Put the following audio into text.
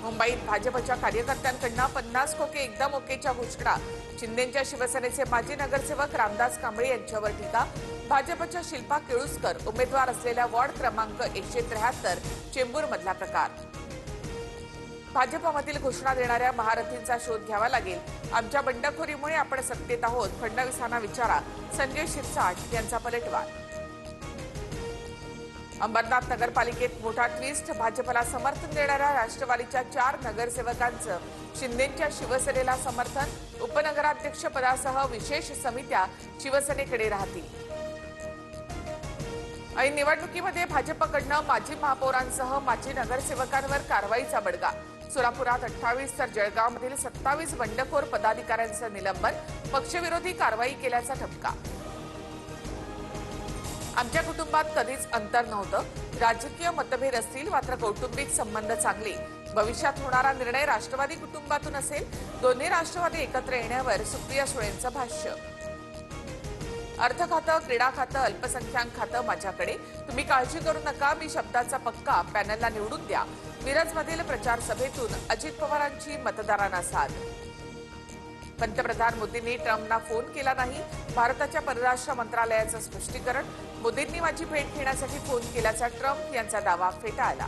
मुंबईत भाजपच्या कार्यकर्त्यांकडून 50 खोके एकदम ओकेच्या घोषणा। शिंदेच्या शिवसेनेचे माजी नगरसेवक रामदास कांबळे यांच्यावर टीका। भाजपच्या शिल्पा केळुसकर उमेदवार असलेल्या वॉर्ड क्रमांक 173 चेंबूरमधला प्रकार। भाजपमधील घोषणा देणाऱ्या महारथींचा शोध घ्यावा लागेल। आमच्या बंडखोरीमुळे आपण सत्तेत आहोत, फडणवीसांना विचारा, संजय शिरसाट यांचा पलटवार। अंबरनाथ नगरपालिकेत मोठा ट्विस्ट। भाजपला समर्थन देणाऱ्या राष्ट्रवादीच्या 4 नगरसेवकांचं शिंदेच्या शिवसेनेला समर्थन। उपनगराध्यक्ष पदासह विशेष समित्या शिवसेनेकडे राहतील। ऐन निवडणुकीमध्ये भाजपकडून माजी महापौरांसह माजी नगरसेवकांवर कारवाईचा बडगा। सोलापुरात 28 तर जळगावमधील 27 बंडखोर पदाधिकाऱ्यांचं निलंबन। पक्षविरोधी कारवाई केल्याचा ठपका। आमच्या कुटुंबात कधीच अंतर नव्हतं। राजकीय मतभेद असतील मात्र कौटुंबिक संबंध चांगले। भविष्यात होणारा निर्णय राष्ट्रवादी कुटुंबातून असेल। दोन्ही राष्ट्रवादी एकत्र येण्यावर सुप्रिया सुळेंचं भाष्य। अर्थ खातं, क्रीडा खातं, अल्पसंख्याक खातं माझ्याकडे। तुम्ही काळजी करू नका, मी शब्दाचा पक्का, पॅनलला निवडून द्या। मिरजमधील प्रचार सभेतून अजित पवारांची मतदारांना साद। पंतप्रधान मोदींनी ट्रम्पना फोन केला नाही। भारताच्या परराष्ट्र मंत्रालयाचं स्पष्टीकरण। मोदींनी माझी भेट घेण्यासाठी फोन केल्याचा ट्रम्प यांचा दावा फेटाळला।